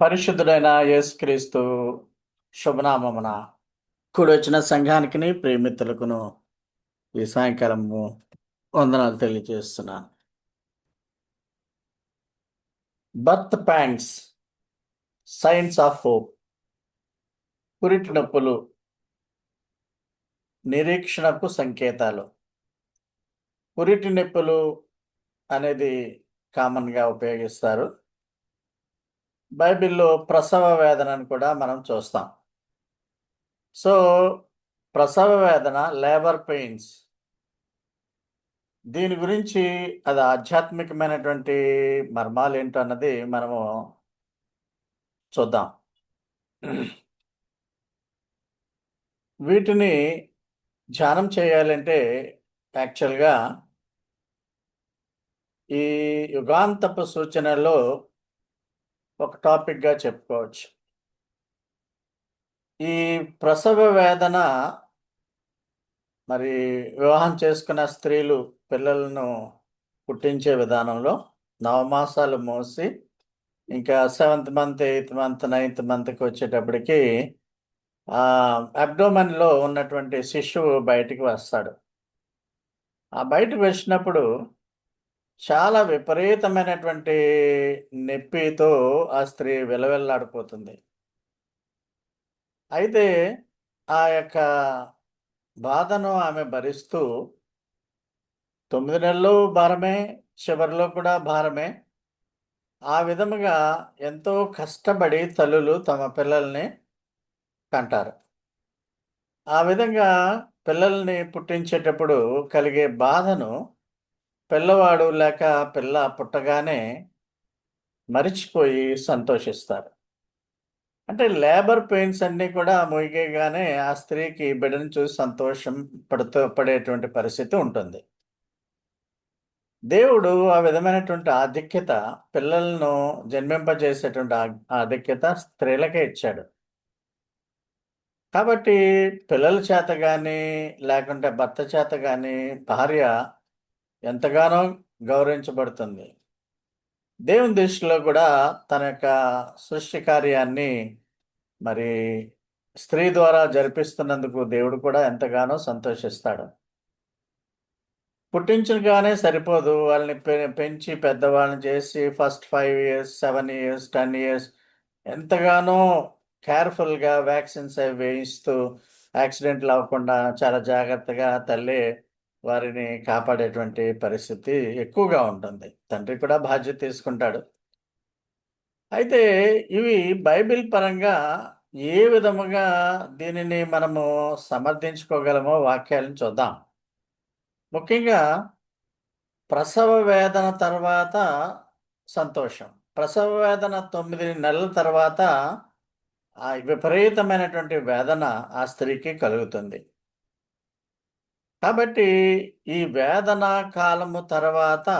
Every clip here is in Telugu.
పరిశుద్ధుడైన యేసుక్రీస్తు శుభనామమున కూడొచ్చిన సంఘానికిని ప్రేమితులకును ఈ సాయంకాలము వందనాలు తెలియజేస్తున్నాను. Birth pangs, science of hope. పురిటి నొప్పులు నిరీక్షణకు సంకేతాలు. పురిటి నొప్పులు అనేది కామన్గా ఉపయోగిస్తారు. బైబిల్లో ప్రసవ వేదనను కూడా మనం చూస్తాం. సో ప్రసవ వేదన, లేబర్ పెయిన్స్, దీని గురించి అది ఆధ్యాత్మికమైనటువంటి మర్మాలు ఏంటో అన్నది మనము చూద్దాం. వీటిని ధ్యానం చేయాలంటే యాక్చువల్గా ఈ యుగాంతపు సూచనలో ఒక టాపిక్గా చెప్పుకోవచ్చు. ఈ ప్రసవ వేదన మరి వివాహం చేసుకున్న స్త్రీలు పిల్లలను పుట్టించే విధానంలో నవమాసాలు మోసి ఇంకా 7th month, 8th month, 9th మంత్కి వచ్చేటప్పటికి అబ్డోమెన్లో ఉన్నటువంటి శిశువు బయటికి వస్తాడు. ఆ బయటకు వచ్చినప్పుడు చాలా విపరీతమైనటువంటి నొప్పితో ఆ స్త్రీ విలవిల్లాడిపోతుంది. అయితే ఆ యొక్క బాధను ఆమె భరిస్తూ 9 నెలలు భారమే, చివరిలో కూడా భారమే. ఆ విధముగా ఎంతో కష్టపడి తల్లులు తమ పిల్లల్ని కంటారు. ఆ విధంగా పిల్లల్ని పుట్టించేటప్పుడు కలిగే బాధను పిల్లవాడు లేక పిల్ల పుట్టగానే మరిచిపోయి సంతోషిస్తారు. అంటే లేబర్ పెయిన్స్ అన్నీ కూడా ముగియగానే ఆ స్త్రీకి బిడ్డను చూసి సంతోషం పడేటువంటి పరిస్థితి ఉంటుంది. దేవుడు ఆ విధమైనటువంటి ఆధిక్యత, పిల్లలను జన్మింపజేసేటువంటి ఆధిక్యత స్త్రీలకే ఇచ్చాడు. కాబట్టి పిల్లల చేత గాని, లేకుంటే భర్త చేత గాని భార్య ఎంతగానో గౌరవించబడుతుంది. దేవుని దృష్టిలో కూడా తన యొక్క సృష్టి కార్యాన్ని మరి స్త్రీ ద్వారా జరిపిస్తున్నందుకు దేవుడు కూడా ఎంతగానో సంతోషిస్తాడు. పుట్టించగానే సరిపోదు. వాళ్ళని పెంచి పెద్దవాళ్ళని చేసి ఫస్ట్ 5 ఇయర్స్, 7 ఇయర్స్, 10 ఇయర్స్ ఎంతగానో కేర్‌ఫుల్‌గా వ్యాక్సిన్స్ అవి వేయిస్తూ యాక్సిడెంట్లు అవ్వకుండా చాలా జాగ్రత్తగా తల్లే వారిని కాపాడేటువంటి పరిస్థితి ఎక్కువగా ఉంటుంది. తండ్రి కూడా బాధ్యత తీసుకుంటాడు. అయితే ఇవి బైబిల్ పరంగా ఏ విధముగా దీనిని మనము సమర్థించుకోగలమో వాక్యాలను చూద్దాం. ముఖ్యంగా ప్రసవ వేదన తర్వాత సంతోషం. ప్రసవ వేదన 9 నెలల తర్వాత విపరీతమైనటువంటి వేదన ఆ స్త్రీకి కలుగుతుంది. కాబట్టి ఈ వేదన కాలము తర్వాత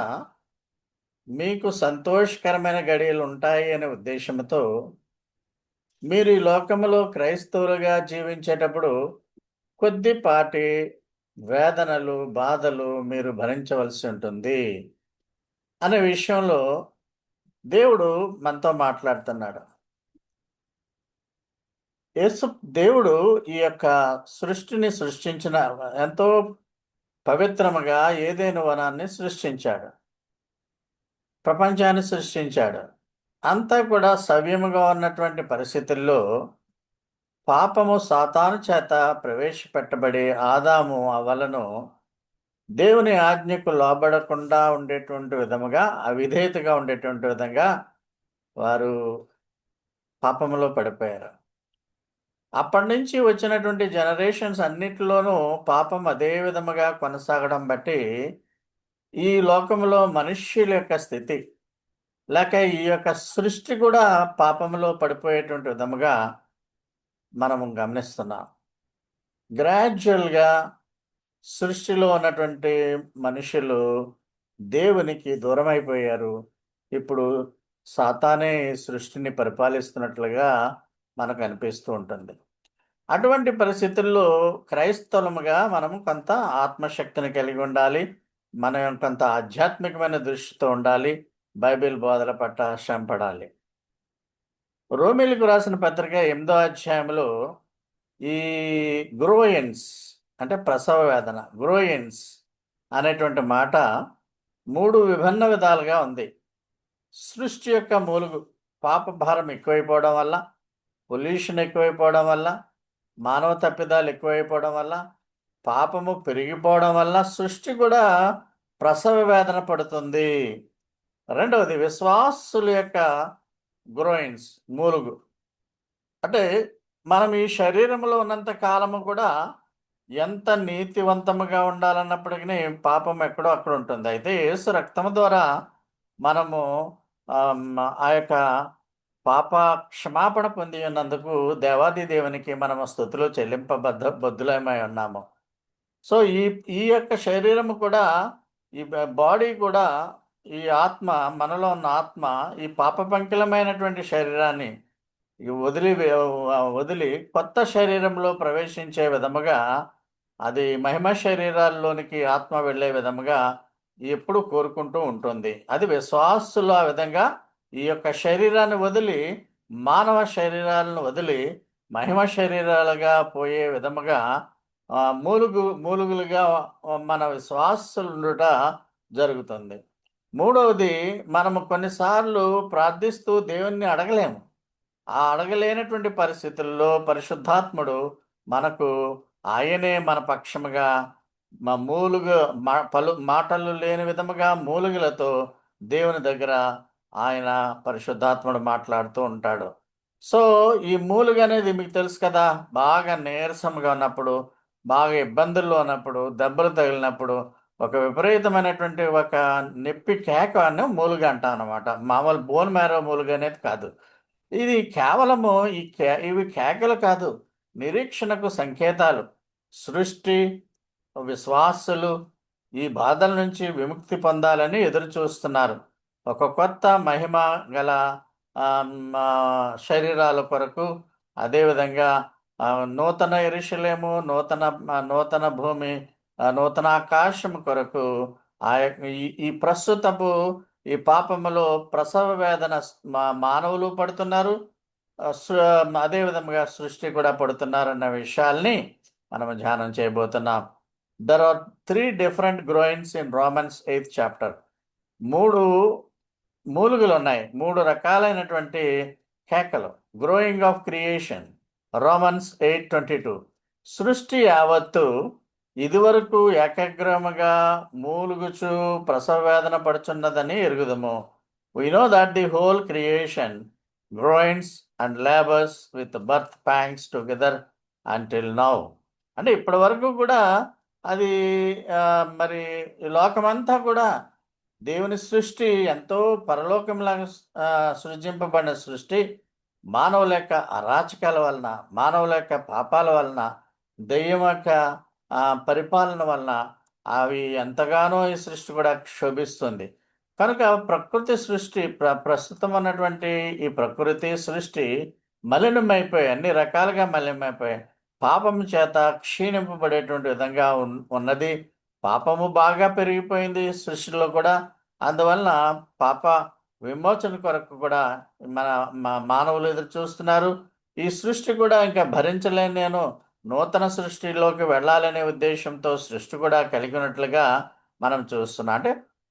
మీకు సంతోషకరమైన గడియలు ఉంటాయి అనే ఉద్దేశంతో మీరు ఈ లోకములో క్రైస్తవులుగా జీవించేటప్పుడు కొద్దిపాటి వేదనలు, బాధలు మీరు భరించవలసి ఉంటుంది అనే విషయంలో దేవుడు మనతో మాట్లాడుతున్నాడు. దేవుడు ఈ యొక్క సృష్టిని సృష్టించిన ఎంతో పవిత్రముగా ఏదైనా వనాన్ని సృష్టించాడు. ప్రపంచాన్ని సృష్టించాడు. అంతా కూడా సవ్యముగా ఉన్నటువంటి పరిస్థితుల్లో పాపము సాతాను చేత ప్రవేశపెట్టబడి ఆదాము అవ్వలను దేవుని ఆజ్ఞకు లోబడకుండా ఉండేటువంటి విధముగా, అవిధేయతగా ఉండేటువంటి విధంగా వారు పాపములో పడిపోయారు. అప్పటినుంచి వచ్చినటువంటి జనరేషన్స్ అన్నిటిలోనూ పాపం అదే విధముగా కొనసాగడం బట్టి ఈ లోకంలో మనుష్యుల యొక్క స్థితి లేక ఈ యొక్క సృష్టి కూడా పాపంలో పడిపోయేటువంటి విధముగా మనము గమనిస్తున్నాం. గ్రాడ్యువల్‌గా సృష్టిలో ఉన్నటువంటి మనుషులు దేవునికి దూరమైపోయారు. ఇప్పుడు సాతానే సృష్టిని పరిపాలిస్తున్నట్లుగా మనకు అనిపిస్తూ ఉంటుంది. అటువంటి పరిస్థితుల్లో క్రైస్తవులముగా మనము కొంత ఆత్మశక్తిని కలిగి ఉండాలి. మనం కొంత ఆధ్యాత్మికమైన దృష్టితో ఉండాలి. బైబిల్ బోధల పట్ల శ్రమపడాలి. రోమిలకు రాసిన పత్రిక 8వ అధ్యాయంలో ఈ గ్రోయన్స్ అంటే ప్రసవ వేదన, గ్రోయన్స్ అనేటువంటి మాట 3 విభిన్న విధాలుగా ఉంది. సృష్టి యొక్క మూలుగు, పాప భారం ఎక్కువైపోవడం వల్ల, పొల్యూషన్ ఎక్కువైపోవడం వల్ల, మానవ తప్పిదాలు ఎక్కువైపోవడం వల్ల, పాపము పెరిగిపోవడం వల్ల సృష్టి కూడా ప్రసవ వేదన పడుతుంది. రెండవది విశ్వాసుల యొక్క గ్రోయిన్స్, మూలుగు. అంటే మనం ఈ శరీరంలో ఉన్నంత కాలము కూడా ఎంత నీతివంతముగా ఉండాలన్నప్పటికీ పాపం ఎక్కడో అక్కడ ఉంటుంది. అయితే యేసు రక్తము ద్వారా మనము ఆ యొక్క పాప క్షమాపణ పొంది ఉన్నందుకు దేవాది దేవునికి మనము స్తుతులు బద్దులమై ఉన్నాము. సో ఈ ఈ యొక్క శరీరము కూడా, ఈ బాడీ కూడా, ఈ ఆత్మ, మనలో ఉన్న ఆత్మ ఈ పాప పంకిలమైనటువంటి శరీరాన్ని వదిలి కొత్త శరీరంలో ప్రవేశించే విధముగా, అది మహిమ శరీరాల్లోనికి ఆత్మ వెళ్ళే విధముగా ఎప్పుడు కోరుకుంటూ ఉంటుంది. అది విశ్వాసులు ఆ విధంగా ఈ యొక్క శరీరాన్ని వదిలి, మానవ శరీరాలను వదిలి మహిమ శరీరాలుగా పోయే విధముగా మూలుగులుగా మన విశ్వాసులుండుట జరుగుతుంది. మూడవది, మనము కొన్నిసార్లు ప్రార్థిస్తూ దేవుణ్ణి అడగలేము. ఆ అడగలేనటువంటి పరిస్థితుల్లో పరిశుద్ధాత్ముడు మనకు, ఆయనే మన పక్షముగా పలు మాటలు లేని విధముగా మూలుగులతో దేవుని దగ్గర ఆయన పరిశుద్ధాత్ముడు మాట్లాడుతూ ఉంటాడు. సో ఈ మూలుగు అనేది మీకు తెలుసు కదా, బాగా నీరసంగా ఉన్నప్పుడు, బాగా ఇబ్బందుల్లో ఉన్నప్పుడు, దెబ్బలు తగిలినప్పుడు ఒక విపరీతమైనటువంటి ఒక నొప్పి కేక అని మూలుగు అంటాం అన్నమాట. మామూలు బోన్ మ్యారో మూలుగు అనేది కాదు. ఇది కేవలము ఇవి కేకలు కాదు, నిరీక్షణకు సంకేతాలు. సృష్టి, విశ్వాసులు ఈ బాధల నుంచి విముక్తి పొందాలని ఎదురు చూస్తున్నారు. ఒక కొత్త మహిమ గల శరీరాల కొరకు, అదేవిధంగా నూతన యెరూషలేము, నూతన భూమి, నూతన ఆకాశం కొరకు ఈ ప్రస్తుతపు ఈ పాపములో ప్రసవ వేదన మానవులు పడుతున్నారు, అదేవిధంగా సృష్టి కూడా పడుతున్నారు అన్న విషయాల్ని మనం ధ్యానం చేయబోతున్నాం. There are 3 different groanings in Romans 8th చాప్టర్. 3 మూలుగులు ఉన్నాయి, 3 రకాలైనటువంటి కేకలు. Groaning of creation, Romans 8:22. సృష్టి యావత్తు ఇదివరకు ఏకాగ్రముగా మూలుగుచు ప్రసవ వేదన పడుచున్నదని ఎరుగుదము. We know that the whole creation groans and labors with birth pangs together until now. అంటే ఇప్పటి వరకు కూడా అది మరి లోకమంతా కూడా దేవుని సృష్టి ఎంతో పరలోకంలాగా సృజింపబడిన సృష్టి, మానవుల యొక్క అరాచకాల వలన, మానవుల యొక్క పాపాల వలన, దెయ్యం యొక్క పరిపాలన వలన అవి ఎంతగానో ఈ సృష్టి కూడా క్షోభిస్తుంది. కనుక ప్రకృతి సృష్టి, ప్రస్తుతం ఉన్నటువంటి ఈ ప్రకృతి సృష్టి మలినమైపోయాయి, అన్ని రకాలుగా మలినమైపోయాయి. పాపం చేత క్షీణింపబడేటువంటి విధంగా ఉన్నది. పాపము బాగా పెరిగిపోయింది సృష్టిలో కూడా. అందువలన పాప విమోచన కొరకు కూడా మానవులు ఎదురు చూస్తున్నారు. ఈ సృష్టి కూడా ఇంకా భరించలేని నేను నూతన సృష్టిలోకి వెళ్ళాలనే ఉద్దేశంతో సృష్టి కూడా కలిగి ఉన్నట్లుగా మనం చూస్తున్నాం. అంటే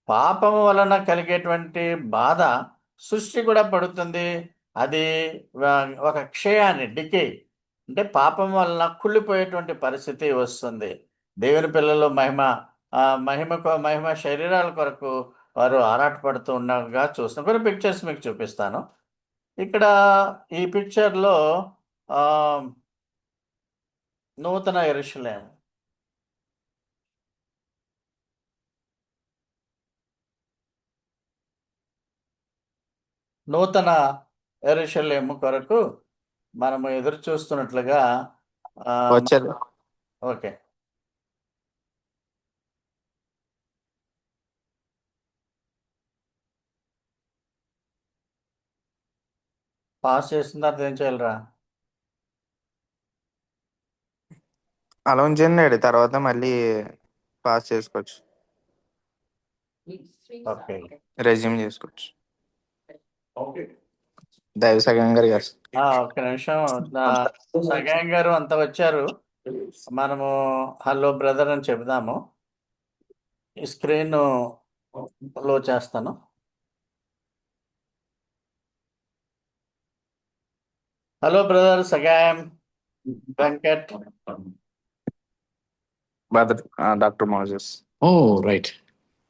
పాపము వలన కలిగేటువంటి బాధ సృష్టి కూడా పడుతుంది. అది ఒక క్షయాన్ని, డికే, అంటే పాపం వలన కుళ్ళిపోయేటువంటి పరిస్థితి వస్తుంది. దేవుని పిల్లలు మహిమ శరీరాల కొరకు వారు ఆరాటపడుతూ ఉండగా చూస్తున్నాం. కొన్ని పిక్చర్స్ మీకు చూపిస్తాను. ఇక్కడ ఈ పిక్చర్లో నూతన యెరూషలేము, నూతన యెరూషలేము కొరకు మనము ఎదురు చూస్తున్నట్లుగా వచ్చారు. ఓకే, పాస్ చేసిన తర్వాత ఏం చేయాలరా? అలా ఉంచండి, తర్వాత మళ్ళీ పాస్ చేసుకోవచ్చు, ఓకే, రెజ్యూమ్ చేసుకోవచ్చు. దైవ సగం గారు గారు. ఒక్క నిమిషం. సగాయం గారు అంత వచ్చారు. మనము హలో బ్రదర్ అని చెబుదాము. ఈ స్క్రీన్ లో చేస్తాను. Hello brother Sagayam Venkat. Brother doctor Moses. Oh, right.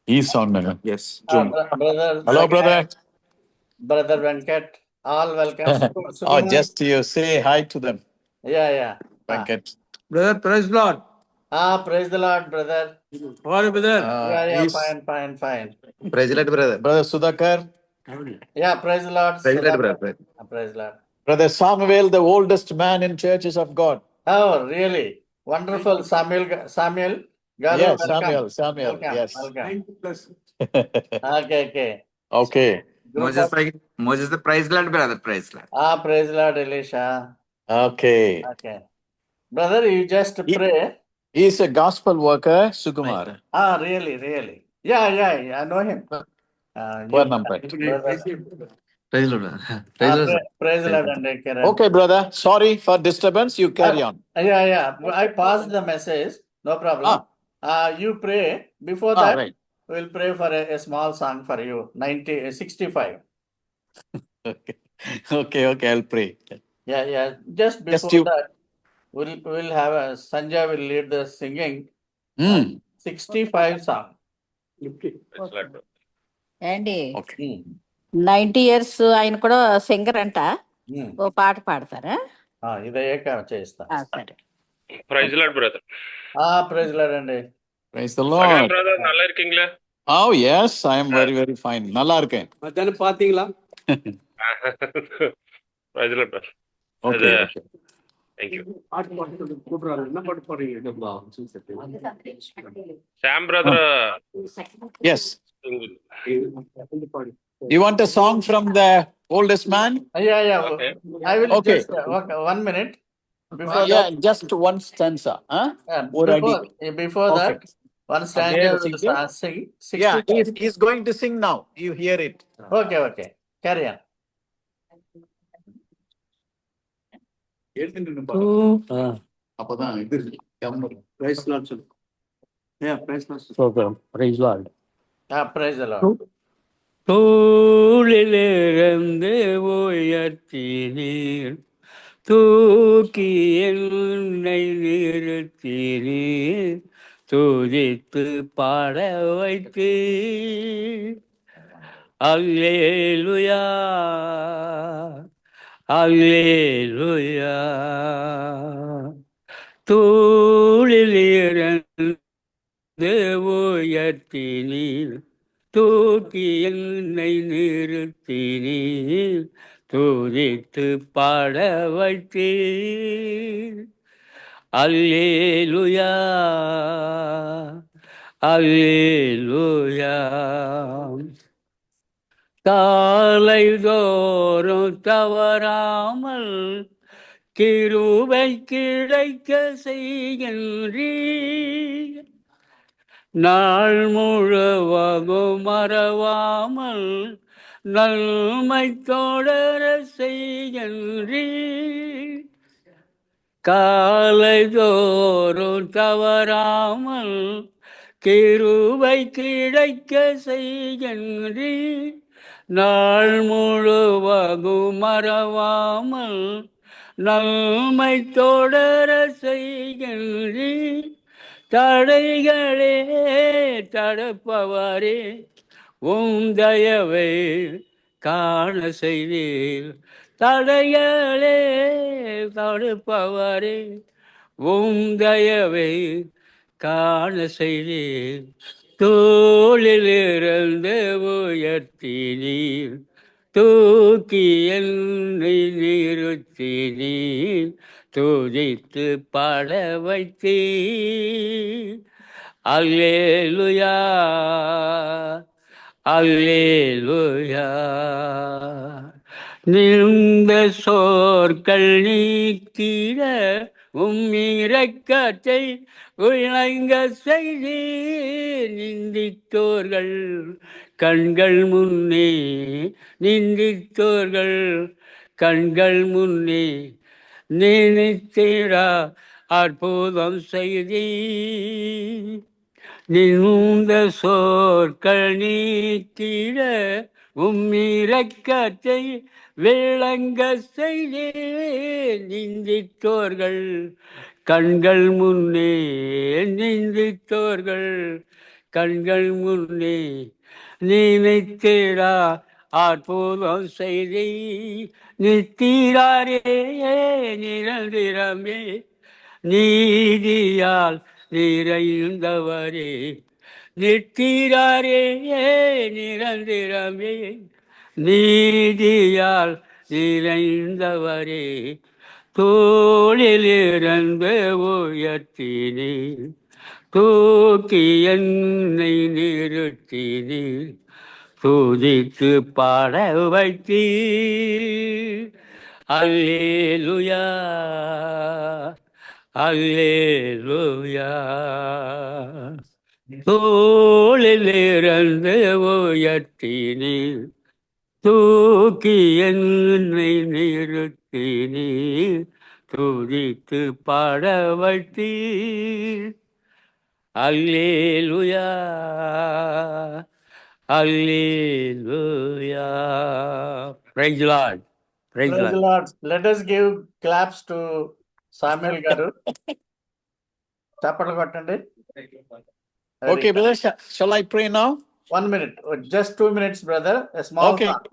He's on. Yes Zoom. Brother Hello, brother. Brother Venkat, all welcome. Oh, just you say hi to them, yeah Venkat. Brother, praise Lord. Praise the Lord brother. How are you, brother? Yeah He's fine. President brother. Brother Sudhakar, yeah praise the Lord. President brother. Praise Lord. Brother Samuel, the oldest man in churches of God. Oh, really? Wonderful. Samuel Garu, Yes, welcome. Samuel, Welcome, yes. welcome. 90+. Okay. Okay, Group Moses praise Lord brother, praise Lord. praise Lord, Elisha. okay. Okay. Brother, you just pray. He's a gospel worker, Sukumar. Really. Yeah, I know him. Varnampat. Praise Lord. Praise Lord and Kiran. Okay, brother. Sorry for disturbance. You carry on. Yeah. I passed the message. No problem. You pray. Before that, Right. we'll pray for a small song for you. 65. Okay. I'll pray. Yeah. Just before you- that, we'll have Sanjay will lead the singing 65 song. ఏండి Okay. 90 years ఆయన కూడా సింగర్ అంట. Hmm. ఓ పాట పాడతారా? ఇదయ్యాక చేస్తా. సరే. Praise Lord brother. Praise Lord అండి. Praise the சகா Lord. பிரதர் நல்லா இருக்கீங்களா? Oh, yes. I am very, very fine. நல்லா இருக்கேன். மத்தியானம் பாத்தீங்களா? Praise Lord brother. Okay. Thank you. பாட்டு பாட்டு கூப்பிடுறாரு. என்ன பாட்டு பாடுறீங்க? Sam brother Yes. You want a song from the oldest man? Yeah. Okay. I will Okay. just 1 minute. Before Yeah, just one stanza. Huh? that, Or before Okay. that, one stanza Again will singing? sing. Yeah, 65. he's going to sing now. You hear it. Okay. Carry on. அப்பதான் இது பிரைஸ் லார்ட் சொல்லு. Praise Lord. Praise Lord. Praise the Lord. தோளிலிருந்து உயர்த்தினீர், தூக்கி என்னை நிறுத்தினீர், துதித்து பாட வைத்தீர். அல்லேலுயா, அல்லேலுயா. தோளிலிருந்து உயர்த்தினீர், தூக்கி என்னை நிறுத்தினீர், துதித்து பாட வைத்தீர். அல்லேலுயா, அல்லேலுயா. காலைதோறும் தவறாமல் கிருபை கிடைக்க செய்கின்றீர். நாள் முழுவதும் மறவாமல் நன்மை தொடர செய்கின்றீர். காலைதோறும் தவறாமல் கிருபை கிடைக்க செய்கின்றீர். நாள் முழுவதும் மறவாமல் நன்மை தொடர செய்கின்றீர். தடைகளே தடுப்பவரே, உம் தயவை காண செய்தீர். தடைகளே தடுப்பவரே, உம் தயவை காண செய்தீர். தோளிலிருந்து உயர்த்தினீர், தூக்கி என்னை நிறுத்தினீர், துதித்து பாட வைத்தீர். அல்லேலுயா, அல்லேலுயா. நின்ற சோர்கள் நீக்கிட உம்மிரக்கத்தை விளங்க செய்தி நிந்தித்தோர்கள் கண்கள் முன்னே நிந்தித்தோர்கள் கண்கள் முன்னே நினைத்தீரா அற்புதம் செய்தி நின்ற சோர்கள் நீத்திட உம்மிரக்கத்தை விளங்க செய்தே நிந்தித்தோர்கள் கண்கள் முன்னே நிந்தித்தோர்கள் கண்கள் முன்னே நினைத்திடா அற்புதம் செய்தி நித்திராரே நிரந்திரமே நீதியால் நிறைந்தவரே நித்திராரே நிரந்திரமே நீதியால் நிறைந்தவரே தோளிலிருந்து உயர்த்தினே தூக்கி என்னை நிறுத்தினே துதித்து பாட வைத்தீர் அல்லேலூயா அல்லேலூயா தோளிலிருந்து உயர்த்தினீர் தூக்கி என்னை நிறுத்தினீர் துதித்து பாட வைத்தீர் அல்லேலூயா அல்லேலூயா. Praise the Lord. Praise the Praise the Lord. Lord. Let us give claps to Samuel garu. చప్పట్లు కొట్టండి. Okay, brother, shall I pray now? 1 minute. Just 2 minutes, brother. A small Okay. song.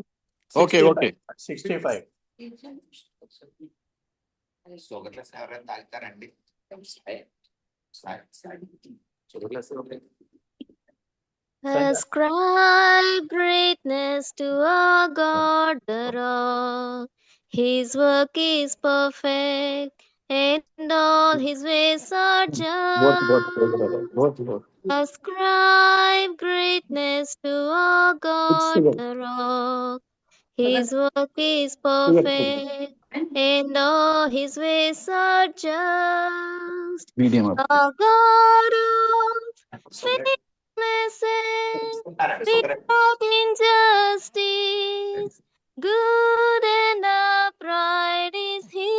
Okay, 65. okay. 65. Ascribe greatness to our God the rock. His work is perfect, and all his ways are just. Ascribe greatness to our God the rock. His work is perfect, and all his ways are just. Medium up. Our God of faithfulness and without injustice, good and upright is he.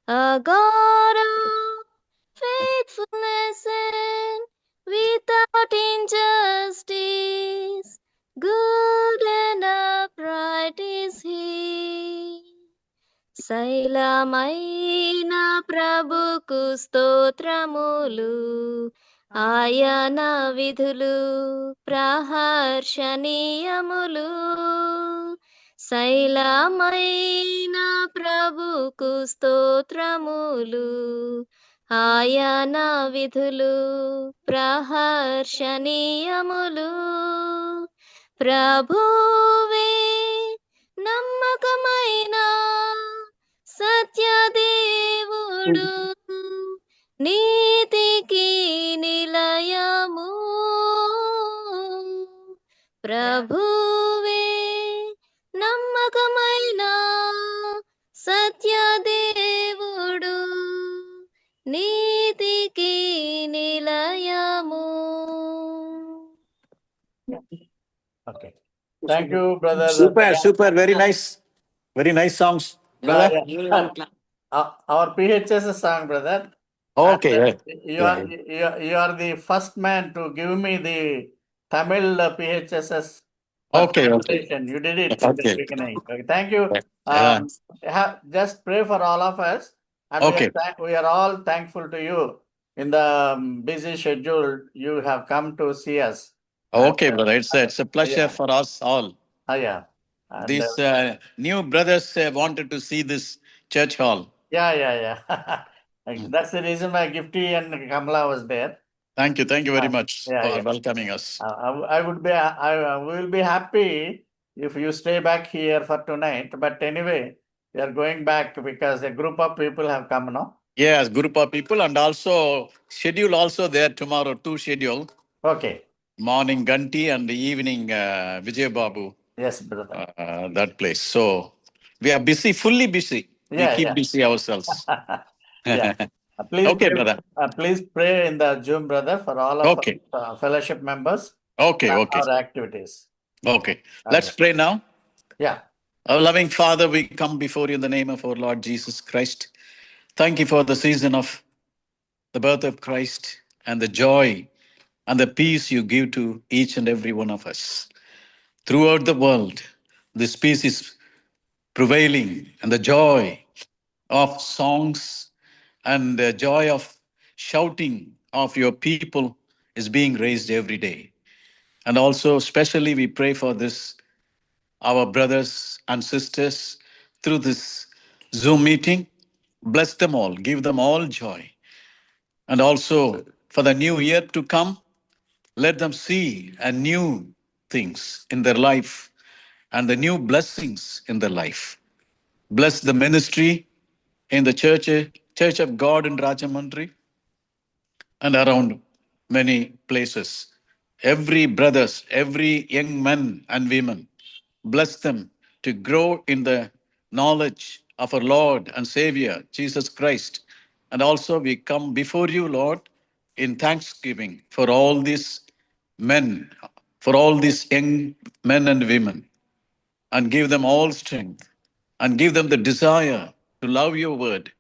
A God of faithfulness and without injustice, good and upright is he. శైలమైన ప్రభుకు స్తోత్రములు, ఆయన విధులు ప్రహర్షణీయములు. శైలమైన ప్రభుకు స్తోత్రములు, ఆయన విధులు ప్రహర్షణీయములు. ప్రభువే నమ్మకమైన సత్యదేవుడు, నీతికి నిలయము. ప్రభువే నమ్మకమైన సత్యదేవుడు, నీతికి నిలయము. Okay. Thank you, brother. Super, very nice songs, brother. Our PHS song, brother. Okay, And, right. you are the first man to give me the Tamil PHSS. Okay. presentation. You did it at the Okay. beginning. Okay, thank you. Yeah. Just pray for all of us. And Okay. we are all thankful to you. In the busy schedule, you have come to see us. Okay, brother. It's a pleasure Yeah. for us all. Yeah. And, These new brothers wanted to see this church hall. yeah. That's the reason why Gifty and Kamala was there. Thank you very much Yeah, for yeah. welcoming us. I will be happy if you stay back here for tonight. But anyway, we are going back because a group of people have come now. Yes, group of people, and also schedule also there tomorrow, 2 schedule. Okay. Morning Ganti and the evening Vijay Babu, Yes, brother. that place. So we are busy, fully busy. We Yeah, keep yeah. busy ourselves. Yeah. Please Okay, pray, brother. please pray in the Zoom, brother, for all of Okay. fellowship members Okay, and okay, our activities. okay. Let's Okay. pray now. Yeah. Our loving Father, we come before you in the name of our Lord Jesus Christ. Thank you for the season of the birth of Christ and the joy and the peace you give to each and every one of us. Throughout the world, this peace is prevailing, and the joy of songs and the joy of shouting of your people is being raised every day. And also, especially, we pray for this, our brothers and sisters, through this Zoom meeting. Bless them all, give them all joy. And also, for the new year to come, let them see a new things in their life and the new blessings in their life. Bless the ministry in the Church of God in Rajamundry and around many places. Every brothers, every young men and women, bless them to grow in the knowledge of our Lord and Savior, Jesus Christ. And also we come before you, Lord, in thanksgiving for all these men, for all these young men and women, and give them all strength and give them the desire to love your word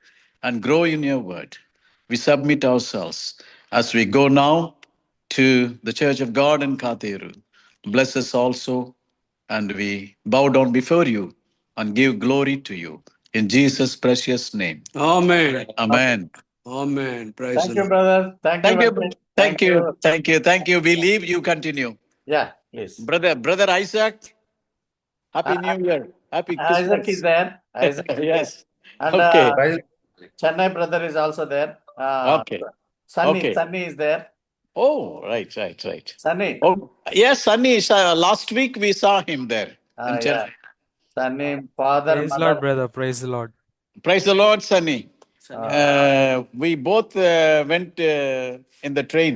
and grow in your word. We submit ourselves as we go now to the Church of God in Katheru. Bless us also, and we bow down before you and give glory to you. In Jesus' precious name. Amen. Amen. Amen. Praise Thank the you, Lord. brother. Thank you. Thank you. Venkat. Thank you. Thank you. Thank you. We leave, you continue. Yeah, please. Brother Isaac, Happy Uh, New Year. Happy Isaac is Christmas. there. Isaac is there. Yes. And Okay. Chennai brother is also there. Okay. Okay. Sunny is there. Oh, right. Sunny. Oh, yes, Sunny. Last week we saw him there in Yeah. Chennai. Sunny, father, Praise the mother. Lord, brother. Praise the Lord. Praise the Lord, Sunny. Uh, We both went in the train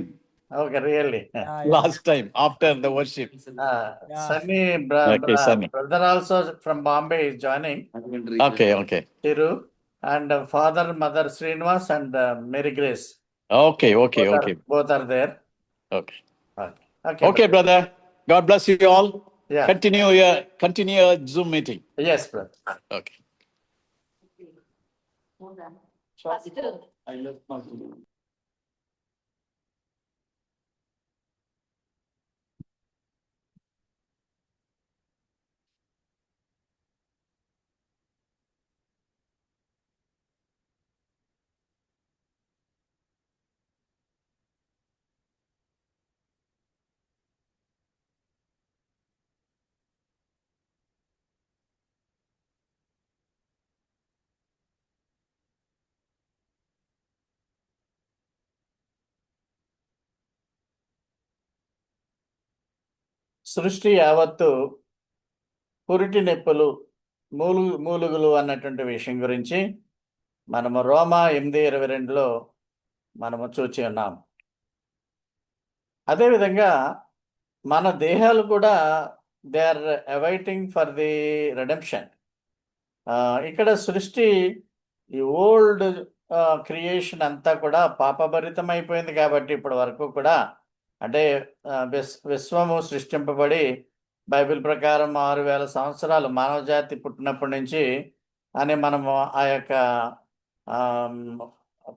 okay, really. last time after the worship. Sunny, Okay, Sunny. brother also from Bombay is joining. Okay. Tiru. And father, mother, Srinivas and Mary Grace. Okay. Both are there. Okay. Okay, Brother. God bless you all. Yeah. Continue your Zoom meeting. Yes, brother. Okay. సృష్టి యావత్తు పురిటి నొప్పులు మూలుగులు అన్నటువంటి విషయం గురించి మనము రోమా 8:22లో మనము చూచి ఉన్నాం. అదేవిధంగా మన దేహాలు కూడా they are awaiting for the redemption. ఇక్కడ సృష్టి ఈ ఓల్డ్ క్రియేషన్ అంతా కూడా పాపభరితమైపోయింది కాబట్టి ఇప్పటి వరకు కూడా అంటే విశ్వము సృష్టింపబడి బైబిల్ ప్రకారం 6,000 సంవత్సరాలు మానవ జాతి పుట్టినప్పటి నుంచి అని మనము ఆ యొక్క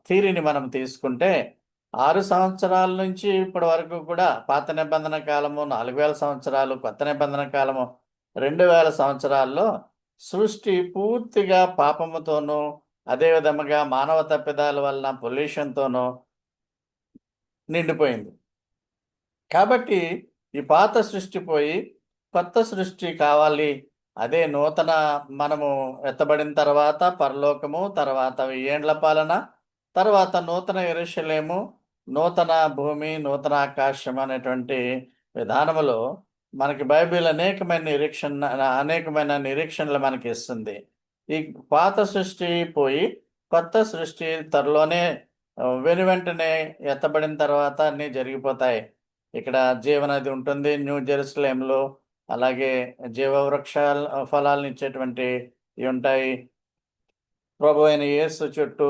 థీరీని మనం తీసుకుంటే 6 సంవత్సరాల నుంచి ఇప్పటి వరకు కూడా పాత నిబంధన కాలము 4,000 సంవత్సరాలు, కొత్త నిబంధన కాలము 2,000 సంవత్సరాల్లో సృష్టి పూర్తిగా పాపముతోనూ అదేవిధముగా మానవ తప్పిదాల వలన పొల్యూషన్తోనూ నిండిపోయింది. కాబట్టి ఈ పాత సృష్టి పోయి కొత్త సృష్టి కావాలి. అదే నూతన మనము ఎత్తబడిన తర్వాత పరలోకము, తర్వాత 1000 ఏండ్ల పాలన, తర్వాత నూతన యెరూషలేము, నూతన భూమి, నూతన ఆకాశం అనేటువంటి విధానములో మనకి బైబిల్ అనేకమైన నిరీక్షణలు మనకి ఇస్తుంది. ఈ పాత సృష్టి పోయి కొత్త సృష్టి త్వరలోనే వెనువెంటనే ఎత్తబడిన తర్వాత అన్నీ జరిగిపోతాయి. ఇక్కడ జీవనది ఉంటుంది న్యూ జెరూసలేంలో. అలాగే జీవవృక్షాల ఫలాలను ఇచ్చేటువంటి ఉంటాయి. ప్రభు అయిన యేసు చుట్టూ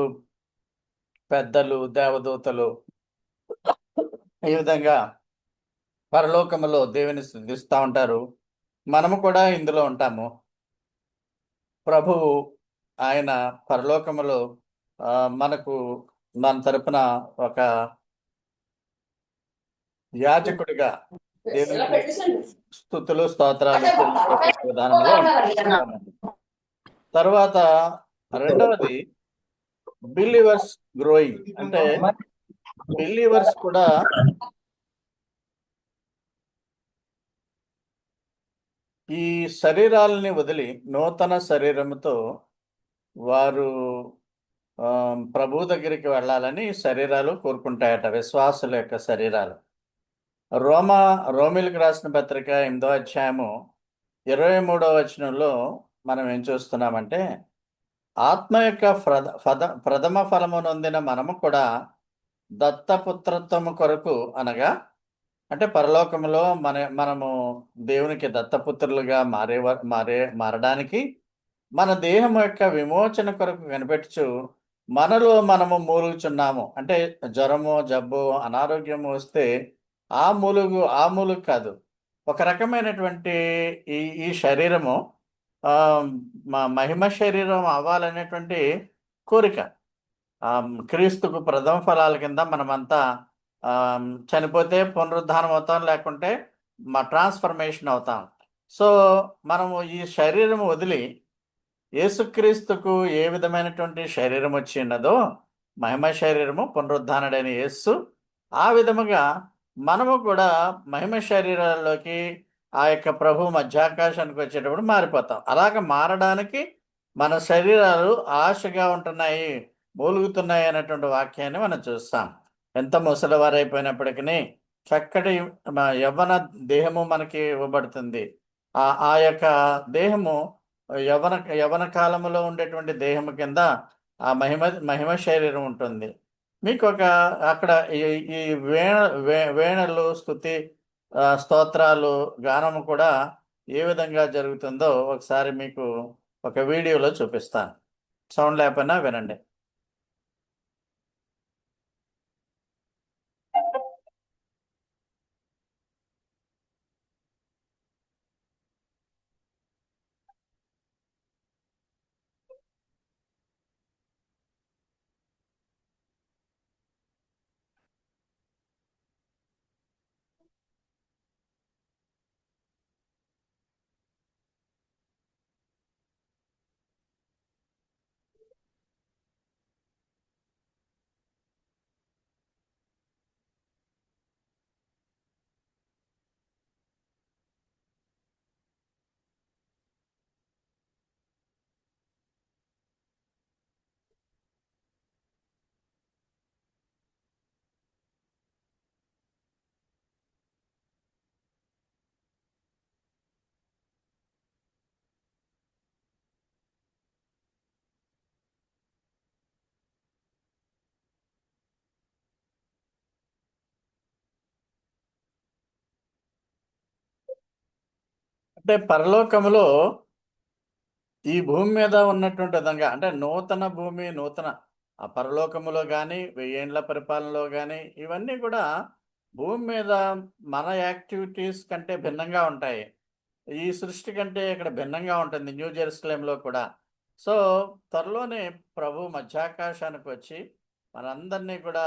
పెద్దలు, దేవదూతలు ఈ విధంగా పరలోకములో దేవుని స్తుతిస్తూ ఉంటారు. మనము కూడా ఇందులో ఉంటాము. ప్రభువు ఆయన పరలోకములో మనకు మన తరపున ఒక యాజకుడిగా దేవునికి స్తుతులు స్తోత్రాలు చెల్లించే విధానంలో ఉంటాము. తర్వాత రెండవది బిలీవర్స్ గ్రోయింగ్, అంటే బిలీవర్స్ కూడా ఈ శరీరాలని వదిలి నూతన శరీరముతో వారు ప్రభు దగ్గరికి వెళ్ళాలని శరీరాలు కోరుకుంటాయట, విశ్వాసుల యొక్క శరీరాలు. రోమిలకు రాసిన పత్రిక 8వ అధ్యాయము 23వ వచనంలో మనం ఏం చూస్తున్నామంటే, ఆత్మ యొక్క ప్రథమ ఫలము నొందిన మనము కూడా దత్తపుత్రత్వము కొరకు, అనగా అంటే పరలోకములో మనము దేవునికి దత్తపుత్రులుగా మారడానికి మన దేహం యొక్క విమోచన కొరకు కనిపెట్టుచు మనలో మనము మూలుగుచున్నాము. అంటే జ్వరము, జబ్బు, అనారోగ్యము వస్తే ఆ మూలుగు కాదు, ఒక రకమైనటువంటి ఈ శరీరము మహిమ శరీరం అవ్వాలనేటువంటి కోరిక. క్రీస్తుకు ప్రథమ ఫలాల కింద మనమంతా చనిపోతే పునరుద్ధానం అవుతాం, లేకుంటే ట్రాన్స్ఫర్మేషన్ అవుతాం. సో మనము ఈ శరీరం వదిలి యేసుక్రీస్తుకు ఏ విధమైనటువంటి శరీరం వచ్చిన్నదో, మహిమ శరీరము, పునరుద్ధానుడైన యేసు, ఆ విధముగా మనము కూడా మహిమ శరీరాల్లోకి ఆ యొక్క ప్రభు మధ్యాకాశానికి వచ్చేటప్పుడు మారిపోతాం. అలాగ మారడానికి మన శరీరాలు ఆశగా ఉంటున్నాయి, మూలుగుతున్నాయి అనేటువంటి వాక్యాన్ని మనం చూస్తాం. ఎంత ముసలివారైపోయినప్పటికీ చక్కటి యవ్వన దేహము మనకి ఇవ్వబడుతుంది. ఆ యొక్క దేహము యవ్వన కాలంలో ఉండేటువంటి దేహము కింద ఆ మహిమ శరీరం ఉంటుంది. మీకు అక్కడ ఈ వేణలు, స్తుతి, స్తోత్రాలు, గానము కూడా ఏ విధంగా జరుగుతుందో ఒకసారి మీకు ఒక వీడియోలో చూపిస్తాను. సౌండ్ లేకపోయినా వినండి. అంటే పరలోకములో ఈ భూమి మీద ఉన్నటువంటి విధంగా, అంటే నూతన భూమి, ఆ పరలోకములో కానీ, 1000 ఏండ్ల పరిపాలనలో కానీ, ఇవన్నీ కూడా భూమి మీద మన యాక్టివిటీస్ కంటే భిన్నంగా ఉంటాయి. ఈ సృష్టి కంటే ఇక్కడ భిన్నంగా ఉంటుంది, న్యూ జెరూసలేంలో కూడా. సో త్వరలోనే ప్రభు మధ్యాకాశానికి వచ్చి మనందరినీ కూడా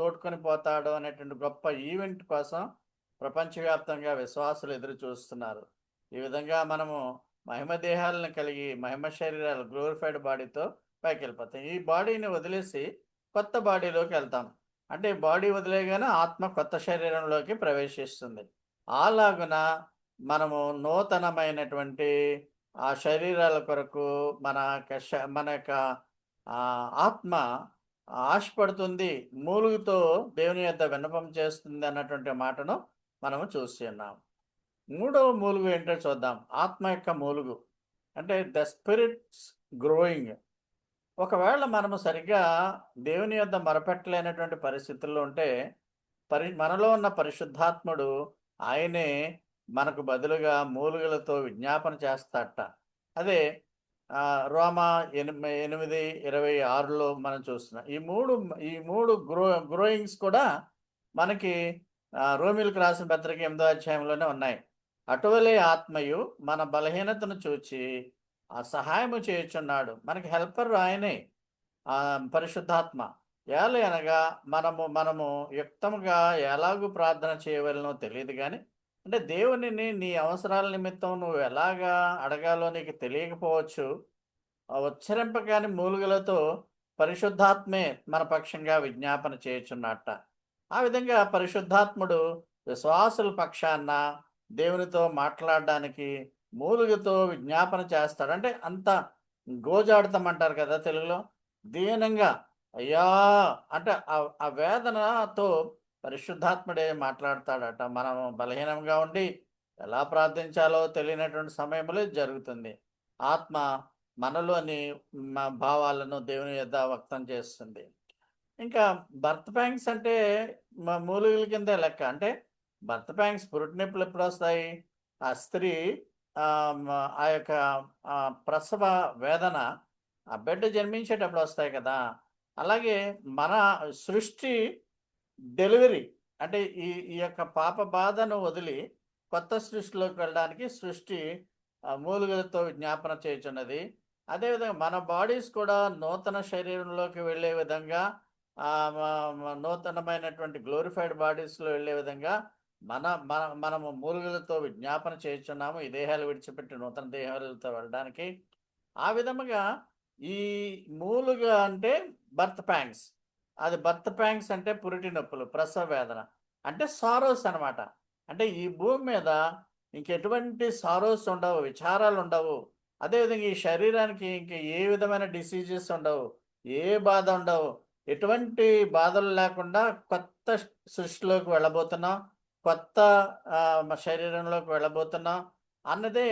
తోడుకొని పోతాడు అనేటువంటి గొప్ప ఈవెంట్ కోసం ప్రపంచవ్యాప్తంగా విశ్వాసులు ఎదురు చూస్తున్నారు. ఈ విధంగా మనము మహిమ దేహాలను కలిగి, మహిమ శరీరాలు, గ్లోరిఫైడ్ బాడీతో పైకి వెళ్ళిపోతాం. ఈ బాడీని వదిలేసి కొత్త బాడీలోకి వెళ్తాం. అంటే బాడీ వదిలేగానే ఆత్మ కొత్త శరీరంలోకి ప్రవేశిస్తుంది. అలాగున మనము నూతనమైనటువంటి ఆ శరీరాల కొరకు మన యొక్క ఆత్మ ఆశపడుతుంది, మూలుగుతో దేవుని యొద్ద విన్నపం చేస్తుంది అన్నటువంటి మాటను మనము చూస్తున్నాం. మూడవ మూలుగు ఏంటో చూద్దాం. ఆత్మ యొక్క మూలుగు అంటే ద స్పిరిట్స్ గ్రోయింగ్. ఒకవేళ మనము సరిగ్గా దేవుని యొద్ద మొరపెట్టలేనటువంటి పరిస్థితుల్లో ఉంటే మనలో ఉన్న పరిశుద్ధాత్ముడు ఆయనే మనకు బదులుగా మూలుగులతో విజ్ఞాపన చేస్తాడట. అదే రోమా 8:26లో మనం చూస్తున్నాం. ఈ మూడు గ్రోయింగ్స్ కూడా మనకి రోమిలకు రాసిన పత్రిక 8వ అధ్యాయంలోనే ఉన్నాయి. అటువలే ఆత్మయు మన బలహీనతను చూచి ఆ సహాయము చేయుచున్నాడు. మనకి హెల్పర్ ఆయనే, పరిశుద్ధాత్మ. అనగా మనము యుక్తముగా ఎలాగూ ప్రార్థన చేయవలనో తెలియదు కానీ, అంటే దేవునిని నీ అవసరాల నిమిత్తం నువ్వు ఎలాగా అడగాలో నీకు తెలియకపోవచ్చు. ఉచ్చరింపగాని మూలుగులతో పరిశుద్ధాత్మే మన పక్షంగా విజ్ఞాపన చేయుచున్నట్ట. ఆ విధంగా పరిశుద్ధాత్ముడు విశ్వాసుల పక్షాన దేవునితో మాట్లాడడానికి మూలుగుతో విజ్ఞాపన చేస్తాడు. అంటే అంత గోజాడతామంటారు కదా తెలుగులో, దీనంగా అయ్యా అంటే ఆ వేదనతో పరిశుద్ధాత్ముడే మాట్లాడతాడట. మనం బలహీనంగా ఉండి ఎలా ప్రార్థించాలో తెలియనటువంటి సమయంలో ఇది జరుగుతుంది. ఆత్మ మనలోని భావాలను దేవుని యొద్ద వ్యక్తం చేస్తుంది. ఇంకా బర్త్ ప్యాంగ్స్ అంటే మూలికల కింద లెక్క. అంటే బర్త్ ప్యాంగ్స్, పురుటి నొప్పులు ఎప్పుడు వస్తాయి? ఆ స్త్రీ ఆ యొక్క ప్రసవ వేదన ఆ బిడ్డ జన్మించేటప్పుడు వస్తాయి కదా. అలాగే మన సృష్టి డెలివరీ అంటే ఈ యొక్క పాప బాధను వదిలి కొత్త సృష్టిలోకి వెళ్ళడానికి సృష్టి మూలుగులతో జ్ఞాపన చేయుచున్నది. అదేవిధంగా మన బాడీస్ కూడా నూతన శరీరంలోకి వెళ్ళే విధంగా, నూతనమైనటువంటి గ్లోరిఫైడ్ బాడీస్లో వెళ్ళే విధంగా మనము మూలుగులతో విజ్ఞాపన చేయుచున్నాము. ఈ దేహాలు విడిచిపెట్టి నూతన దేహాలతో వెళ్ళడానికి. ఆ విధముగా ఈ మూలుగ అంటే బర్త్ ప్యాంగ్స్. అది బర్త్ ప్యాంగ్స్ అంటే పురిటి నొప్పులు, ప్రసవ వేదన అంటే సారోస్ అనమాట. అంటే ఈ భూమి మీద ఇంకెటువంటి సారోస్ ఉండవు, విచారాలు ఉండవు. అదేవిధంగా ఈ శరీరానికి ఇంక ఏ విధమైన డిసీజెస్ ఉండవు, ఏ బాధ ఉండవు. ఎటువంటి బాధలు లేకుండా కొత్త సృష్టిలోకి వెళ్ళబోతున్నాం, కొత్త శరీరంలోకి వెళ్ళబోతున్నాం అన్నదే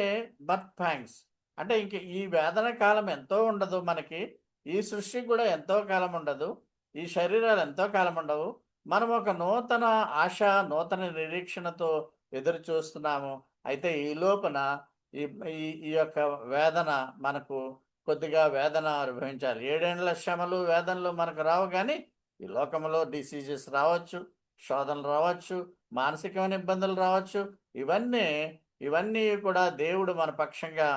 బర్త్ ప్యాంగ్స్. అంటే ఇంక ఈ వేదన కాలం ఎంతో ఉండదు మనకి, ఈ సృష్టికి కూడా ఎంతో కాలం ఉండదు, ఈ శరీరాలు ఎంతో కాలం ఉండవు. మనం ఒక నూతన ఆశ, నూతన నిరీక్షణతో ఎదురు చూస్తున్నాము. అయితే ఈ లోపల ఈ యొక్క వేదన మనకు కొద్దిగా వేదన అనుభవించాలి. 7 ఏళ్ల శ్రమలు, వేదనలు మనకు రావు కానీ ఈ లోకంలో డిసీజెస్ రావచ్చు, శోధనలు రావచ్చు, మానసికమైన ఇబ్బందులు రావచ్చు. ఇవన్నీ కూడా దేవుడు మన పక్షంగా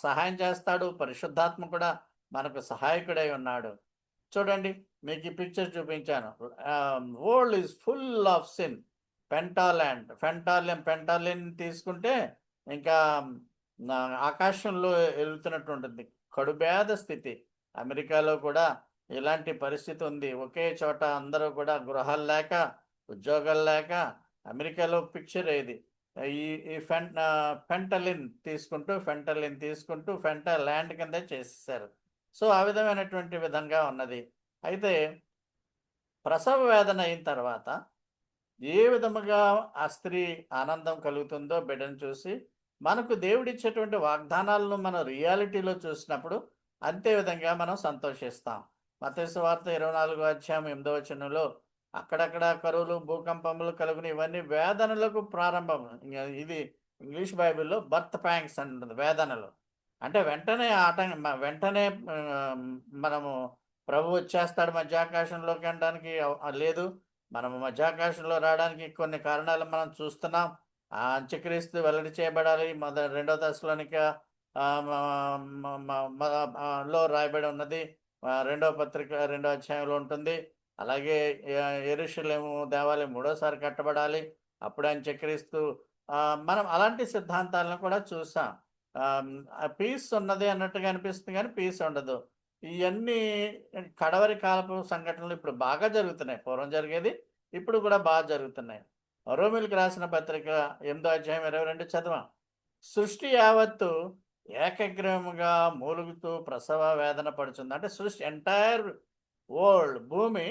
సహాయం చేస్తాడు. పరిశుద్ధాత్మ కూడా మనకు సహాయకుడై ఉన్నాడు. చూడండి, మీకు ఈ పిక్చర్ చూపించాను. World is full of sin. పెంటాలిన్ తీసుకుంటే ఇంకా ఆకాశంలో వెళ్తున్నట్టు ఉంటుంది. కడుపేద స్థితి. అమెరికాలో కూడా ఇలాంటి పరిస్థితి ఉంది. ఒకే చోట అందరూ కూడా గృహాలు లేక, ఉద్యోగాలు లేక. అమెరికాలో పిక్చర్ ఇది. ఈ ఫెంటలిన్ తీసుకుంటూ ల్యాండ్ కింద చేసేసారు. సో ఆ విధమైనటువంటి విధంగా ఉన్నది. అయితే ప్రసవ వేదన అయిన తర్వాత ఏ విధముగా ఆ స్త్రీ ఆనందం కలుగుతుందో బిడ్డను చూసి, మనకు దేవుడిచ్చేటువంటి వాగ్దానాలను మనం రియాలిటీలో చూసినప్పుడు అంతే విధంగా మనం సంతోషిస్తాం. మత్తయి సువార్త 24వ అధ్యాయం 8వ వచనంలో అక్కడక్కడ కరువులు, భూకంపములు కలుగుని, ఇవన్నీ వేదనలకు ప్రారంభం. ఇది ఇంగ్లీష్ బైబిల్లో బర్త్ ప్యాంగ్స్ అంటుంది, వేదనలు. అంటే వెంటనే మనము ప్రభు వచ్చేస్తాడు మధ్యాకాశంలోకి అనడానికి లేదు. మనము మధ్యాకాశంలో రావడానికి కొన్ని కారణాలు మనం చూస్తున్నాం. అంత్యక్రీస్తు వెల్లడి చేయబడాలి. 2వ దశలోనిక లో రాయబడి ఉన్నది. 2వ పత్రిక 2వ అధ్యాయంలో ఉంటుంది. అలాగే యెరూషలేము దేవాలయం 3వసారి కట్టబడాలి, అప్పుడే అంత్యక్రీస్తు. మనం అలాంటి సిద్ధాంతాలను కూడా చూసాం. పీస్ ఉన్నది అన్నట్టుగా అనిపిస్తుంది కానీ పీస్ ఉండదు. ఇవన్నీ కడవరి కాలపు సంఘటనలు ఇప్పుడు బాగా జరుగుతున్నాయి. పూర్వం జరిగేది ఇప్పుడు కూడా బాగా జరుగుతున్నాయి. రోమిలకు రాసిన పత్రిక 8వ అధ్యాయం 22 చదవం. సృష్టి యావత్తు ఏకగ్రీవముగా మూలుగుతూ ప్రసవ వేదన పడుతుంది. అంటే సృష్టి ఎంటైర్ వరల్డ్, భూమి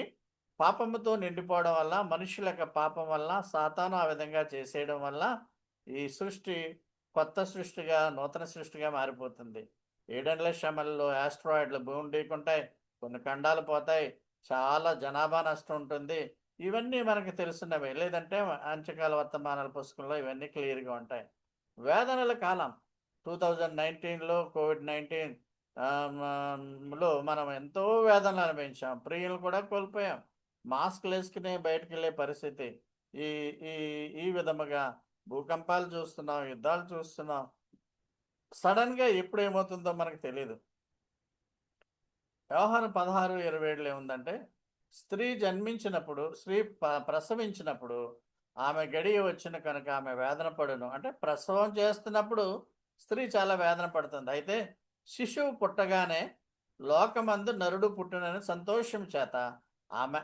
పాపముతో నిండిపోవడం వల్ల, మనుషుల యొక్క పాపం వల్ల, సాతాను ఆ విధంగా చేసేయడం వల్ల ఈ సృష్టి కొత్త సృష్టిగా, నూతన సృష్టిగా మారిపోతుంది. 7 ఏళ్ల శ్రమల్లో ఆస్ట్రాయిడ్లు భూమి ఢీకుంటాయి, కొన్ని ఖండాలు పోతాయి, చాలా జనాభా నష్టం ఉంటుంది. ఇవన్నీ మనకు తెలుసున్నవే. లేదంటే అంత్యకాల వర్తమానాల పుస్తకంలో ఇవన్నీ క్లియర్గా ఉంటాయి. వేదనల కాలం 2019లో COVID-19 లో మనం ఎంతో వేదనలు అనుభవించాం, ప్రియులు కూడా కోల్పోయాం, మాస్క్లు వేసుకుని బయటకు వెళ్ళే పరిస్థితి. ఈ ఈ ఈ విధముగా భూకంపాలు చూస్తున్నాం, యుద్ధాలు చూస్తున్నాం. సడన్గా ఎప్పుడు ఏమవుతుందో మనకు తెలియదు. యోహాను 16:27 ఏముందంటే, స్త్రీ జన్మించినప్పుడు, స్త్రీ ప్రసవించినప్పుడు ఆమె గడియ వచ్చిన కనుక ఆమె వేదన పడును. అంటే ప్రసవం చేస్తున్నప్పుడు స్త్రీ చాలా వేదన పడుతుంది. అయితే శిశువు పుట్టగానే లోకమందు నరుడు పుట్టునని సంతోషం చేత ఆమె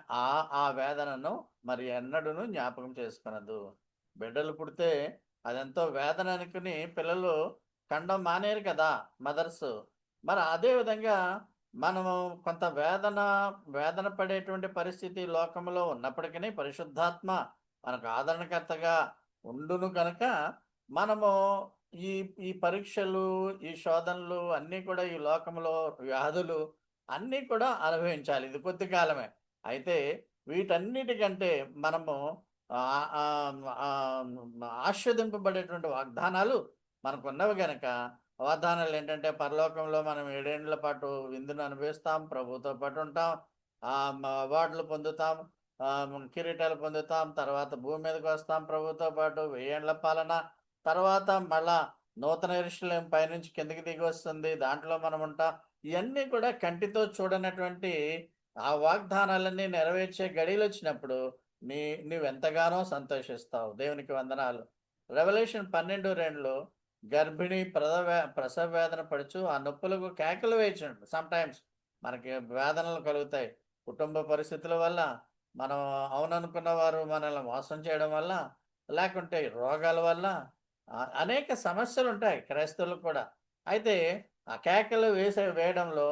ఆ వేదనను మరి ఎన్నడూను జ్ఞాపకం చేసుకునదు. బిడ్డలు పుడితే అదెంతో వేదన అనుకుని పిల్లలు కండం మానేరు కదా మదర్స్. మరి అదే విధంగా మనము కొంత వేదన పడేటువంటి పరిస్థితి లోకంలో ఉన్నప్పటికీ పరిశుద్ధాత్మ మనకు ఆదరణకర్తగా ఉండును కనుక మనము ఈ ఈ పరీక్షలు, ఈ శోధనలు అన్నీ కూడా, ఈ లోకంలో వ్యాధులు అన్నీ కూడా అనుభవించాలి. ఇది కొద్ది కాలమే. అయితే వీటన్నిటికంటే మనము ఆస్వాదింపబడేటువంటి వాగ్దానాలు మనకున్నవి గనక, వాగ్దానాలు ఏంటంటే పరలోకంలో మనం 7 ఏళ్ల పాటు విందును అనుభవిస్తాం, ప్రభుతో పాటు ఉంటాం, అవార్డులు పొందుతాం, కిరీటాలు పొందుతాం, తర్వాత భూమి మీదకి వస్తాం ప్రభుతో పాటు, 1000 ఏళ్ల పాలన, తర్వాత మళ్ళా నూతన యెరూషలేము పైనుంచి కిందకి దిగి వస్తుంది, దాంట్లో మనం ఉంటాం. ఇవన్నీ కూడా కంటితో చూడనటువంటి ఆ వాగ్దానాలన్నీ నెరవేర్చే గడియలు వచ్చినప్పుడు నువ్వెంతగానో సంతోషిస్తావు. దేవునికి వందనాలు. రెవల్యూషన్ 12:2 గర్భిణి ప్రసవ వేదన పడుచు ఆ నొప్పులకు కేకలు వేయించినట్టు. సమ్టైమ్స్ మనకి వేదనలు కలుగుతాయి కుటుంబ పరిస్థితుల వల్ల, మనం అవుననుకున్న వారు మనల్ని మోసం చేయడం వల్ల, లేకుంటే రోగాల వల్ల, అనేక సమస్యలు ఉంటాయి క్రైస్తవులకు కూడా. అయితే ఆ కేకలు వేయడంలో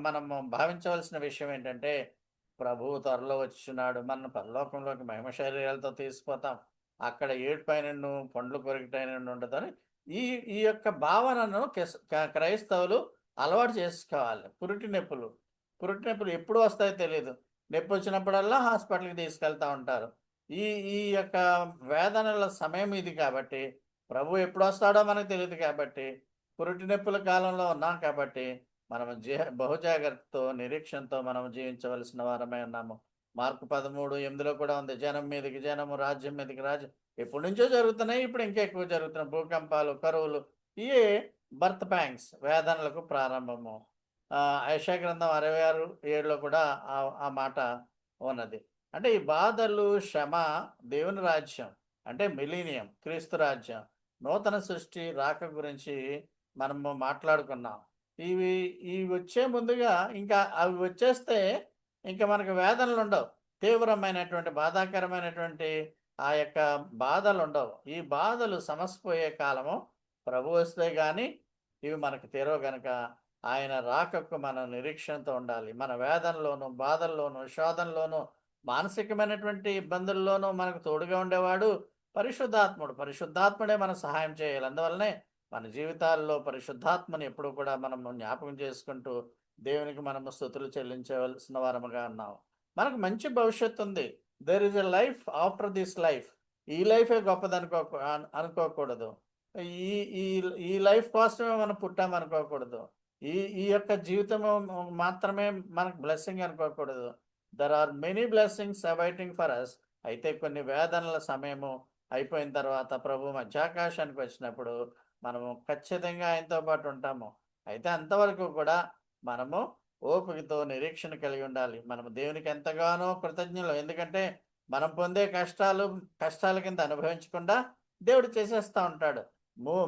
మనం భావించవలసిన విషయం ఏంటంటే, ప్రభువు త్వరలో వచ్చున్నాడు, మన పరలోకంలోకి మహిమ శరీరాలతో తీసుకుపోతాం, అక్కడ ఏడుపైన పండ్లు కొరికటైన ఉండదని ఈ యొక్క భావనను క్రైస్తవులు అలవాటు చేసుకోవాలి. పురిటి నొప్పులు ఎప్పుడు వస్తాయో తెలియదు. నొప్పి వచ్చినప్పుడల్లా హాస్పిటల్కి తీసుకెళ్తా ఉంటారు. ఈ యొక్క వేదనల సమయం ఇది కాబట్టి, ప్రభు ఎప్పుడు వస్తాడో మనకు తెలియదు కాబట్టి, పురిటి నొప్పుల కాలంలో ఉన్నాం కాబట్టి మనం బహుజాగ్రత్తతో నిరీక్షణతో మనం జీవించవలసిన వారమే ఉన్నాము. మార్కు 13:8 కూడా ఉంది, జనం మీదకి జనము, రాజ్యం మీదకి రాజ్యం. ఎప్పటి నుంచో జరుగుతున్నాయి, ఇప్పుడు ఇంకా ఎక్కువ జరుగుతున్నాయి. భూకంపాలు, కరువులు, ఇవే బర్త్ ప్యాంగ్స్, వేదనలకు ప్రారంభము. యెషయా గ్రంథం 66:7 కూడా ఆ మాట ఉన్నది. అంటే ఈ బాధలు, శ్రమ దేవుని రాజ్యం అంటే మిలీనియం, క్రీస్తు రాజ్యం, నూతన సృష్టి రాక గురించి మనము మాట్లాడుకున్నాం. ఇవి వచ్చే ముందుగా ఇంకా అవి వచ్చేస్తే ఇంకా మనకు వేదనలు ఉండవు, తీవ్రమైనటువంటి బాధాకరమైనటువంటి ఆ యొక్క బాధలు ఉండవు. ఈ బాధలు సమసిపోయే కాలము ప్రభు వస్తే కానీ ఇవి మనకు తీరవు గనక ఆయన రాకకు మనం నిరీక్షణతో ఉండాలి. మన వేదనలోను, బాధల్లోను, శోధనలోను, మానసికమైనటువంటి ఇబ్బందుల్లోనూ మనకు తోడుగా ఉండేవాడు పరిశుద్ధాత్ముడే మన సహాయం చేయాలి. అందువల్లనే మన జీవితాల్లో పరిశుద్ధాత్మని ఎప్పుడు కూడా మనము జ్ఞాపకం చేసుకుంటూ దేవునికి మనము స్తుతులు చెల్లించవలసిన వారముగా ఉన్నాము. మనకు మంచి భవిష్యత్తు ఉంది. There is a life after this life. ఈ లైఫే గొప్పది అనుకోకూడదు. ఈ లైఫ్ కోసమే మనం పుట్టాం అనుకోకూడదు. ఈ యొక్క జీవితం మాత్రమే మనకు బ్లెస్సింగ్ అనుకోకూడదు. There are many blessings awaiting for us. అయితే కొన్ని వేదనల సమయము అయిపోయిన తర్వాత ప్రభు మధ్యాకాశానికి వచ్చినప్పుడు మనము ఖచ్చితంగా ఆయనతో పాటు ఉంటాము. అయితే అంతవరకు కూడా మనము ఓపికతో నిరీక్షణ కలిగి ఉండాలి. మనము దేవునికి ఎంతగానో కృతజ్ఞులు. ఎందుకంటే మనం పొందే కష్టాల కింద అనుభవించకుండా దేవుడు చేసేస్తూ ఉంటాడు.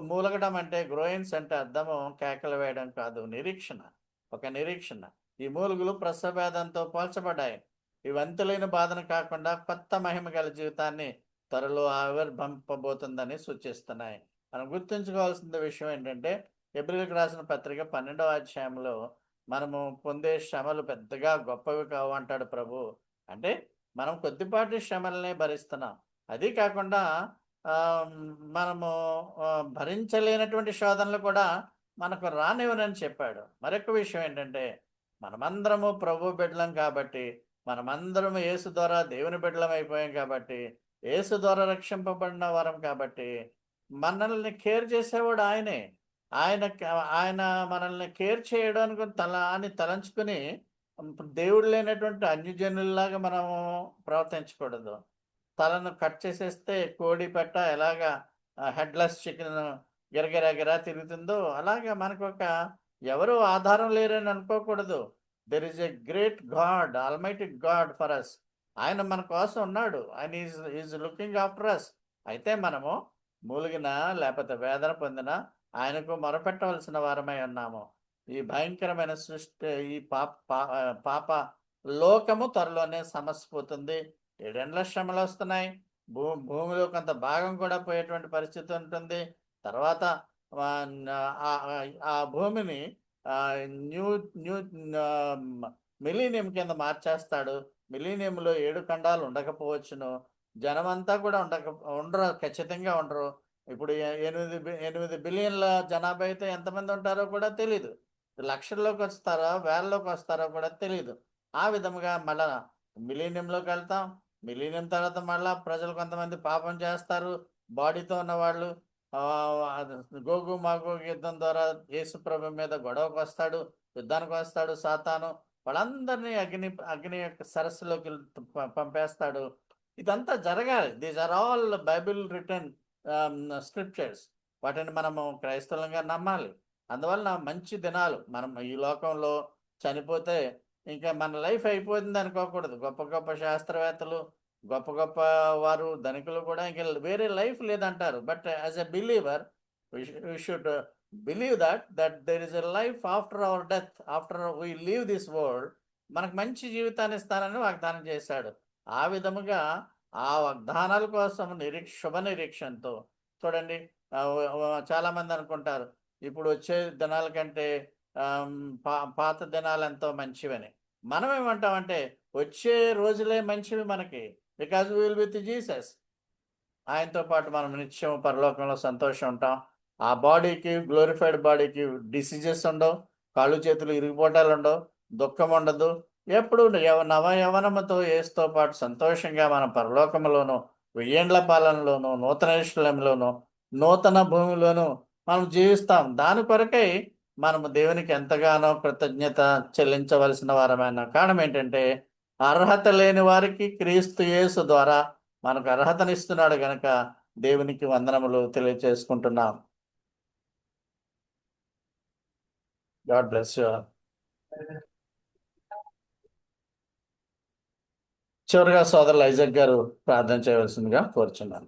మూలగడం అంటే, గ్రోయిన్స్ అంటే అర్థము కేకలు వేయడం కాదు, నిరీక్షణ, ఒక నిరీక్షణ. ఈ మూలుగులు ప్రసవేదంతో పోల్చబడ్డాయి. ఈ వంతులైన బాధను కాకుండా కొత్త మహిమ గల జీవితాన్ని త్వరలో ఆవిర్భవింపబోతుందని సూచిస్తున్నాయి. మనం గుర్తుంచుకోవాల్సిన విషయం ఏంటంటే, హెబ్రీయులకు రాసిన పత్రిక 12వ అధ్యాయంలో మనము పొందే శ్రమలు పెద్దగా గొప్పవి కావు అంటాడు ప్రభు. అంటే మనం కొద్దిపాటి శ్రమలనే భరిస్తున్నాం. అది కాకుండా మనము భరించలేనటువంటి శోధనలు కూడా మనకు రానివ్వనని చెప్పాడు. మరొక విషయం ఏంటంటే, మనమందరము ప్రభు బిడ్డలం కాబట్టి, మనమందరము యేసు ద్వారా దేవుని బిడ్డలం అయిపోయాం కాబట్టి, యేసు ద్వారా రక్షింపబడిన వారం కాబట్టి, మనల్ని కేర్ చేసేవాడు ఆయనే. ఆయన ఆయన మనల్ని కేర్ చేయడానికి అని తలంచుకుని దేవుడు లేనటువంటి అన్యజనుల్లాగా మనము ప్రవర్తించకూడదు. తలను కట్ చేసేస్తే కోడి పెట్ట ఎలాగా హెడ్లెస్ చికెన్ గిరగిరా తిరుగుతుందో అలాగా మనకు ఎవరు ఆధారం లేరని అనుకోకూడదు. There is a great God, almighty God for us. ఆయన మన కోసం ఉన్నాడు. ఆయన ఈజ్ లుకింగ్ ఆఫ్టర్ అస్. అయితే మనము మూలిగిన లేకపోతే వేదన పొందిన ఆయనకు మొరపెట్టవలసిన వారమై ఉన్నాము. ఈ భయంకరమైన సృష్టి, ఈ పాప లోకము త్వరలోనే సమసిపోతుంది. 7 శ్రమలు వస్తున్నాయి. భూమిలో కొంత భాగం కూడా పోయేటువంటి పరిస్థితి ఉంటుంది. తర్వాత ఆ భూమిని న్యూ న్యూ మిలీనియం కింద మార్చేస్తాడు. మిలీనియంలో 7 ఖండాలు ఉండకపోవచ్చును. జనమంతా కూడా ఉండరు, ఖచ్చితంగా ఉండరు. ఇప్పుడు 8 బిలియన్ల జనాభా అయితే ఎంతమంది ఉంటారో కూడా తెలీదు. లక్షల్లోకి వస్తారో వేలలోకి వస్తారో కూడా తెలీదు. ఆ విధముగా మళ్ళా మిలీనియంలోకి వెళ్తాం. మిలీనియం తర్వాత మళ్ళా ప్రజలు కొంతమంది పాపం చేస్తారు. బాడీతో ఉన్నవాళ్ళు గోగు మాగోగు యుద్ధం ద్వారా యేసు ప్రభు మీద గొడవకు వస్తాడు, యుద్ధానికి వస్తాడు సాతాను. వాళ్ళందరినీ అగ్ని యొక్క సరస్సులోకి పంపేస్తాడు. ఇదంతా జరగాలి. These are all Bible written scriptures. వాటిని మనము క్రైస్తవులంగా నమ్మాలి. అందువలన మంచి దినాలు, మనం ఈ లోకంలో చనిపోతే ఇంకా మన లైఫ్ అయిపోతుంది అనుకోకూడదు. గొప్ప గొప్ప శాస్త్రవేత్తలు, గొప్ప గొప్ప వారు, ధనికులు కూడా ఇంకా వేరే లైఫ్ లేదంటారు. But as a believer we should believe that there is a life after our death, after we leave this world. మనకు మంచి జీవితాన్ని ఇస్తానని వాగ్దానం చేశాడు. ఆ విధముగా ఆ వాగ్దానాల కోసం శుభ నిరీక్షణతో చూడండి. చాలా మంది అనుకుంటారు ఇప్పుడు వచ్చే దినాల కంటే పాత దినాలు ఎంతో మంచివని. మనం ఏమంటామంటే వచ్చే రోజులే మంచివి మనకి, because we will with Jesus. ఆయనతో పాటు మనం నిత్యం పరలోకంలో సంతోషం ఉంటాం. ఆ బాడీకి, గ్లోరిఫైడ్ బాడీకి డిసీజెస్ ఉండవు, కాళ్ళు చేతులు ఇరిగిపోవటాలు ఉండవు, దుఃఖం ఉండదు. ఎప్పుడు నవయవనముతో యేసుతో పాటు సంతోషంగా మనం పరలోకంలోను, 1000 ఏండ్ల పాలనలోను, నూతన ఇశ్వరంలోను, నూతన భూమిలోను మనం జీవిస్తాం. దాని కొరకై మనము దేవునికి ఎంతగానో కృతజ్ఞత చెల్లించవలసిన వారమైన కారణం ఏంటంటే అర్హత లేని వారికి క్రీస్తు యేసు ద్వారా మనకు అర్హతనిస్తున్నాడు గనక దేవునికి వందనములు తెలియజేసుకుంటున్నాం. God bless you. చివరిగా సోదరులు ఐజక్ గారు ప్రార్థన చేయవలసిందిగా కోరుచున్నాను.